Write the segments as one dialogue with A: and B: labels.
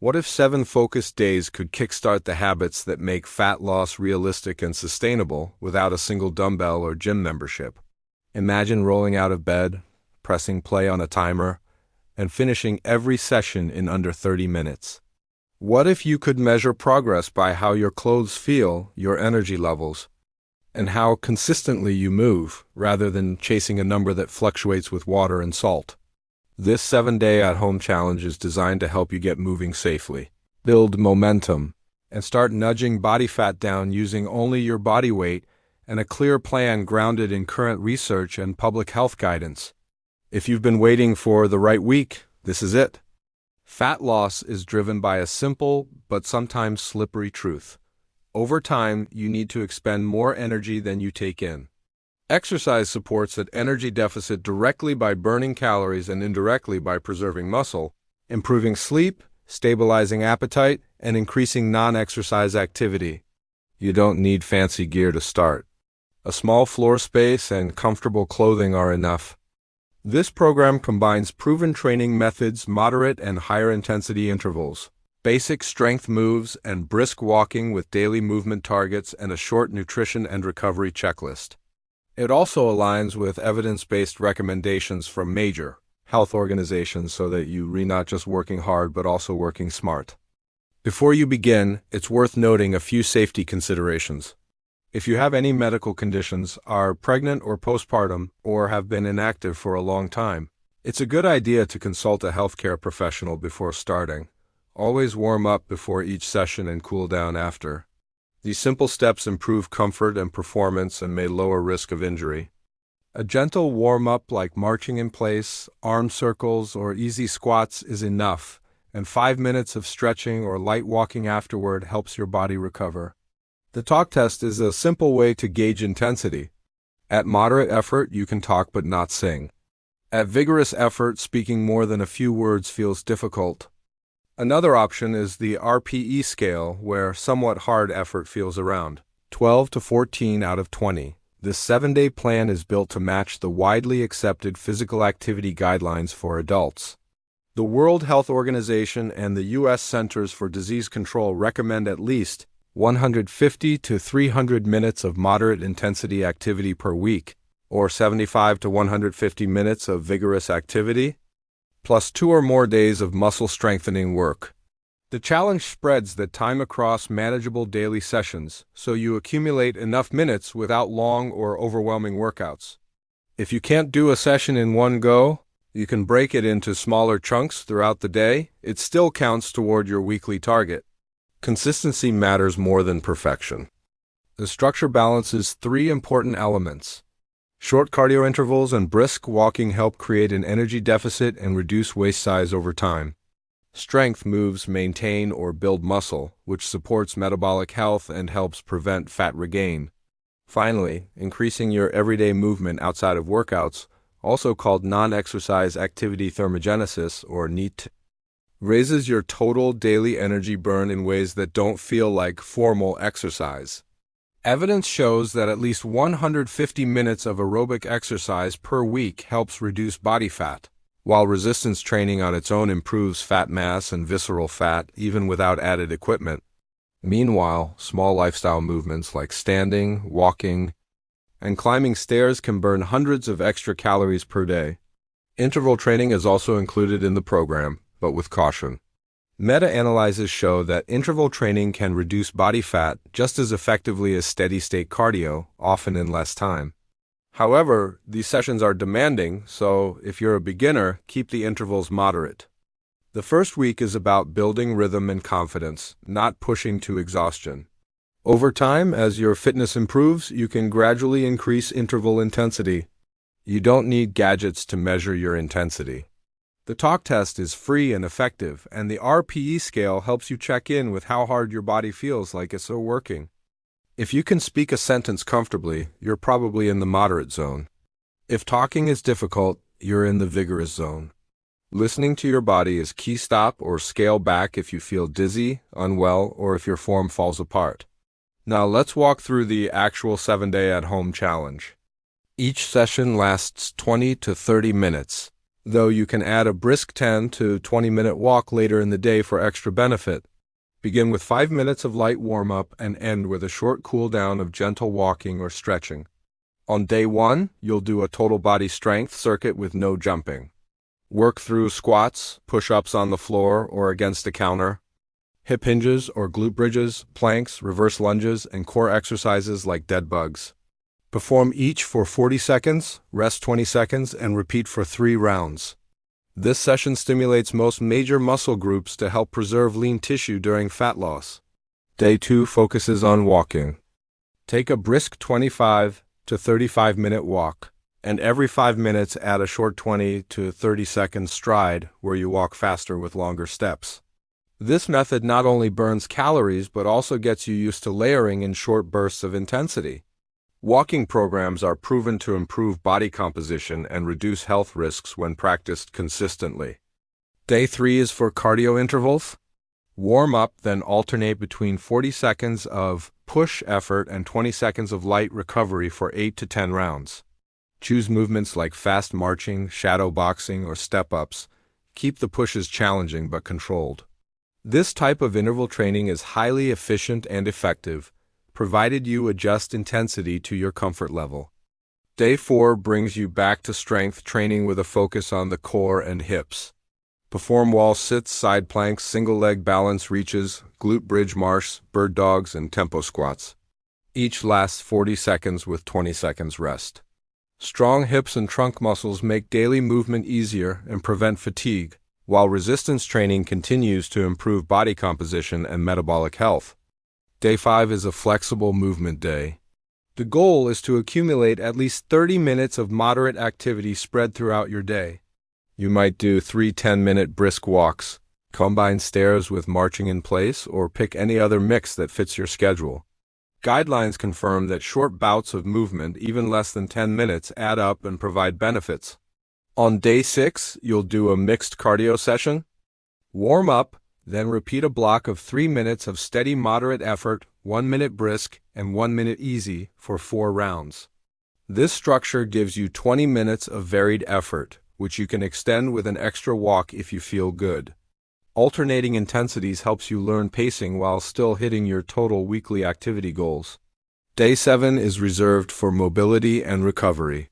A: What if 7 focused days could kickstart the habits that make fat loss realistic and sustainable without a single dumbbell or gym membership? Imagine rolling out of bed, pressing play on a timer, and finishing every session in under 30 minutes. What if you could measure progress by how your clothes feel, your energy levels, and how consistently you move, rather than chasing a number that fluctuates with water and salt? This 7-day at-home challenge is designed to help you get moving safely, build momentum, and start nudging body fat down using only your body weight and a clear plan grounded in current research and public health guidance. If you've been waiting for the right week, this is it. Fat loss is driven by a simple but sometimes slippery truth. Over time, you need to expend more energy than you take in. Exercise supports that energy deficit directly by burning calories and indirectly by preserving muscle, improving sleep, stabilizing appetite, and increasing non-exercise activity. You don't need fancy gear to start. A small floor space and comfortable clothing are enough. This program combines proven training methods, moderate and higher intensity intervals, basic strength moves, and brisk walking with daily movement targets and a short nutrition and recovery checklist. It also aligns with evidence-based recommendations from major health organizations so that you're not just working hard but also working smart. Before you begin, it's worth noting a few safety considerations. If you have any medical conditions, are pregnant or postpartum, or have been inactive for a long time, it's a good idea to consult a healthcare professional before starting. Always warm up before each session and cool down after. These simple steps improve comfort and performance and may lower risk of injury. A gentle warm-up like marching in place, arm circles, or easy squats is enough, and 5 minutes of stretching or light walking afterward helps your body recover. The talk test is a simple way to gauge intensity. At moderate effort, you can talk but not sing. At vigorous effort, speaking more than a few words feels difficult. Another option is the RPE scale, where somewhat hard effort feels around 12 to 14 out of 20. This 7-day plan is built to match the widely accepted physical activity guidelines for adults. The World Health Organization and the U.S. Centers for Disease Control recommend at least 150 to 300 minutes of moderate intensity activity per week, or 75 to 150 minutes of vigorous activity, plus 2 or more days of muscle strengthening work. The challenge spreads the time across manageable daily sessions, so you accumulate enough minutes without long or overwhelming workouts. If you can't do a session in one go, you can break it into smaller chunks throughout the day. It still counts toward your weekly target. Consistency matters more than perfection. The structure balances 3 important elements. Short cardio intervals and brisk walking help create an energy deficit and reduce waist size over time. Strength moves maintain or build muscle, which supports metabolic health and helps prevent fat regain. Finally, increasing your everyday movement outside of workouts, also called non-exercise activity thermogenesis or NEAT, raises your total daily energy burn in ways that don't feel like formal exercise. Evidence shows that at least 150 minutes of aerobic exercise per week helps reduce body fat, while resistance training on its own improves fat mass and visceral fat even without added equipment. Meanwhile, small lifestyle movements like standing, walking, and climbing stairs can burn hundreds of extra calories per day. Interval training is also included in the program, but with caution. Meta-analyses show that interval training can reduce body fat just as effectively as steady-state cardio, often in less time. However, these sessions are demanding, so if you're a beginner, keep the intervals moderate. The first week is about building rhythm and confidence, not pushing to exhaustion. Over time, as your fitness improves, you can gradually increase interval intensity. You don't need gadgets to measure your intensity. The talk test is free and effective, and the RPE scale helps you check in with how hard your body feels like it's working. If you can speak a sentence comfortably, you're probably in the moderate zone. If talking is difficult, you're in the vigorous zone. Listening to your body is key. Stop or scale back if you feel dizzy, unwell, or if your form falls apart. Now let's walk through the actual 7-day at-home challenge. Each session lasts 20 to 30 minutes. though you can add a brisk 10 to 20-minute walk later in the day for extra benefit. Begin with 5 minutes of light warm-up and end with a short cool-down of gentle walking or stretching. On day 1, you'll do a total body strength circuit with no jumping. Work through squats, push-ups on the floor or against a counter, hip hinges or glute bridges, planks, reverse lunges, and core exercises like dead bugs. Perform each for 40 seconds, rest 20 seconds, and repeat for 3 rounds. This session stimulates most major muscle groups to help preserve lean tissue during fat loss. Day 2 focuses on walking. Take a brisk 25 to 35-minute walk, and every 5 minutes add a short 20 to 30-second stride where you walk faster with longer steps. This method not only burns calories but also gets you used to layering in short bursts of intensity. Walking programs are proven to improve body composition and reduce health risks when practiced consistently. Day 3 is for cardio intervals. Warm up, then alternate between 40 seconds of push effort and 20 seconds of light recovery for 8 to 10 rounds. Choose movements like fast marching, shadow boxing, or step-ups. Keep the pushes challenging but controlled. This type of interval training is highly efficient and effective, provided you adjust intensity to your comfort level. Day 4 brings you back to strength training with a focus on the core and hips. Perform wall sits, side planks, single leg balance reaches, glute bridge marches, bird dogs, and tempo squats. Each lasts 40 seconds with 20 seconds rest. Strong hips and trunk muscles make daily movement easier and prevent fatigue, while resistance training continues to improve body composition and metabolic health. Day 5 is a flexible movement day. The goal is to accumulate at least 30 minutes of moderate activity spread throughout your day. You might do 3 10-minute brisk walks, combine stairs with marching in place, or pick any other mix that fits your schedule. Guidelines confirm that short bouts of movement, even less than 10 minutes, add up and provide benefits. On day 6, you'll do a mixed cardio session. Warm up, then repeat a block of 3 minutes of steady moderate effort, 1 minute brisk, and 1 minute easy for 4 rounds. This structure gives you 20 minutes of varied effort, which you can extend with an extra walk if you feel good. Alternating intensities helps you learn pacing while still hitting your total weekly activity goals. Day 7 is reserved for mobility and recovery.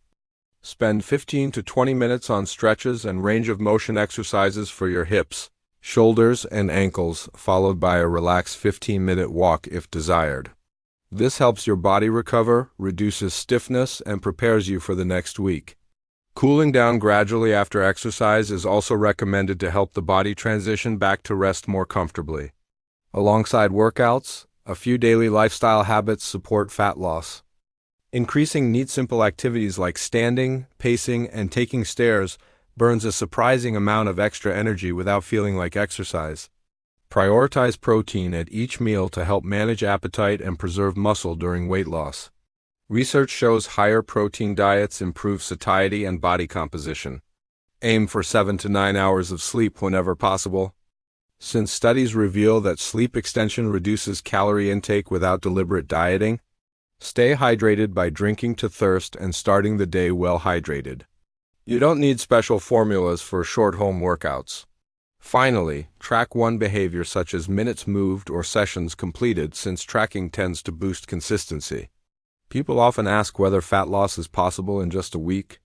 A: Spend 15 to 20 minutes on stretches and range of motion exercises for your hips, shoulders, and ankles, followed by a relaxed 15-minute walk if desired. This helps your body recover, reduces stiffness, and prepares you for the next week. Cooling down gradually after exercise is also recommended to help the body transition back to rest more comfortably. Alongside workouts, a few daily lifestyle habits support fat loss. Increasing neat simple activities like standing, pacing, and taking stairs burns a surprising amount of extra energy without feeling like exercise. Prioritize protein at each meal to help manage appetite and preserve muscle during weight loss. Research shows higher protein diets improve satiety and body composition. Aim for 7 to 9 hours of sleep whenever possible. Since studies reveal that sleep extension reduces calorie intake without deliberate dieting, stay hydrated by drinking to thirst and starting the day well hydrated. You don't need special formulas for short home workouts. Finally, track one behavior such as minutes moved or sessions completed, since tracking tends to boost consistency. People often ask whether fat loss is possible in just a week.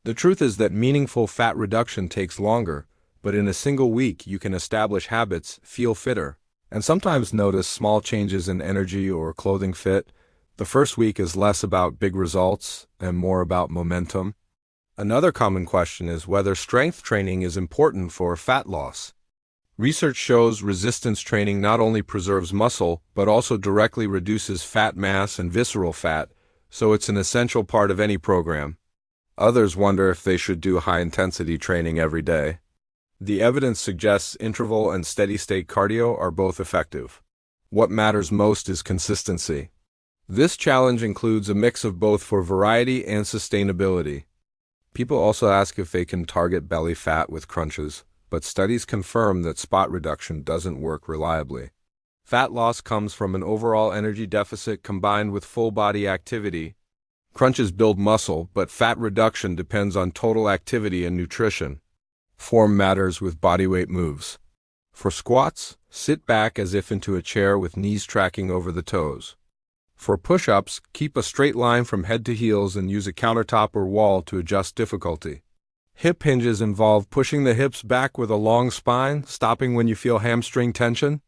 A: The truth is that meaningful fat reduction takes longer, but in a single week you can establish habits, feel fitter, and sometimes notice small changes in energy or clothing fit. The first week is less about big results and more about momentum. Another common question is whether strength training is important for fat loss. Research shows resistance training not only preserves muscle, but also directly reduces fat mass and visceral fat, so it's an essential part of any program. Others wonder if they should do high-intensity training every day. The evidence suggests interval and steady-state cardio are both effective. What matters most is consistency. This challenge includes a mix of both for variety and sustainability. People also ask if they can target belly fat with crunches, but studies confirm that spot reduction doesn't work reliably. Fat loss comes from an overall energy deficit combined with full body activity. Crunches build muscle, but fat reduction depends on total activity and nutrition. Form matters with bodyweight moves. For squats, sit back as if into a chair with knees tracking over the toes. For push-ups, keep a straight line from head to heels and use a countertop or wall to adjust difficulty. Hip hinges involve pushing the hips back with a long spine, stopping when you feel hamstring tension.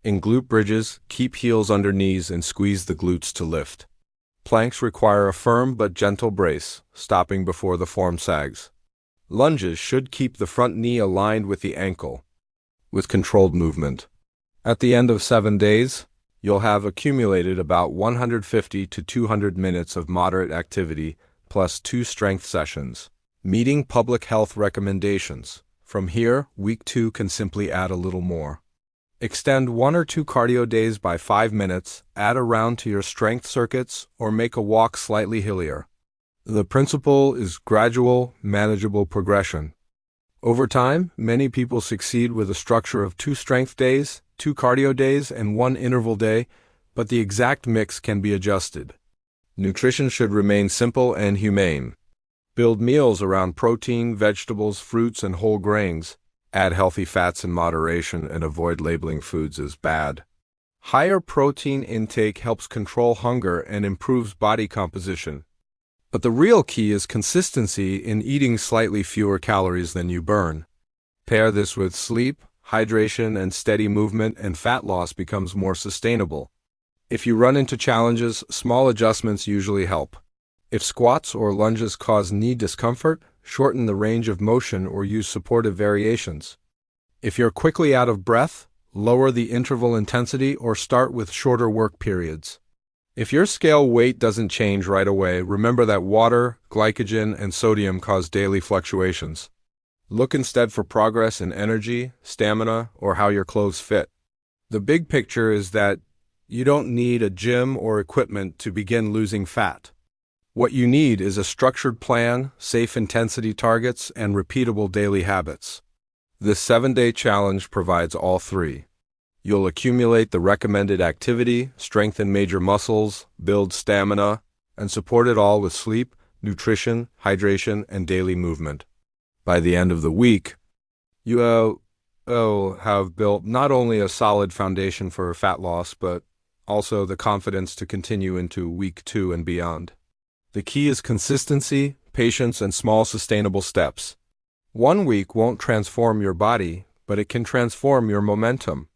A: In glute bridges, keep heels under knees and squeeze the glutes to lift. Planks require a firm but gentle brace, stopping before the form sags. Lunges should keep the front knee aligned with the ankle, with controlled movement. At the end of 7 days, you'll have accumulated about 150 to 200 minutes of moderate activity plus 2 strength sessions. Meeting public health recommendations. From here, week 2 can simply add a little more. Extend 1 or 2 cardio days by 5 minutes, add a round to your strength circuits, or make a walk slightly hillier. The principle is gradual, manageable progression. Over time, many people succeed with a structure of 2 strength days, 2 cardio days, and 1 interval day, but the exact mix can be adjusted. Nutrition should remain simple and humane. Build meals around protein, vegetables, fruits, and whole grains. Add healthy fats in moderation and avoid labeling foods as bad. Higher protein intake helps control hunger and improves body composition. But the real key is consistency in eating slightly fewer calories than you burn. Pair this with sleep, hydration, and steady movement, and fat loss becomes more sustainable. If you run into challenges, small adjustments usually help. If squats or lunges cause knee discomfort, shorten the range of motion or use supportive variations. If you're quickly out of breath, lower the interval intensity or start with shorter work periods. If your scale weight doesn't change right away, remember that water, glycogen, and sodium cause daily fluctuations. Look instead for progress in energy, stamina, or how your clothes fit. The big picture is that you don't need a gym or equipment to begin losing fat. What you need is a structured plan, safe intensity targets, and repeatable daily habits. This 7-day challenge provides all 3. You'll accumulate the recommended activity, strengthen major muscles, build stamina, and support it all with sleep, nutrition, hydration, and daily movement. By the end of the week, you have built not only a solid foundation for fat loss, but also the confidence to continue into week 2 and beyond. The key is consistency, patience, and small sustainable steps. 1 week won't transform your body, but it can transform your momentum.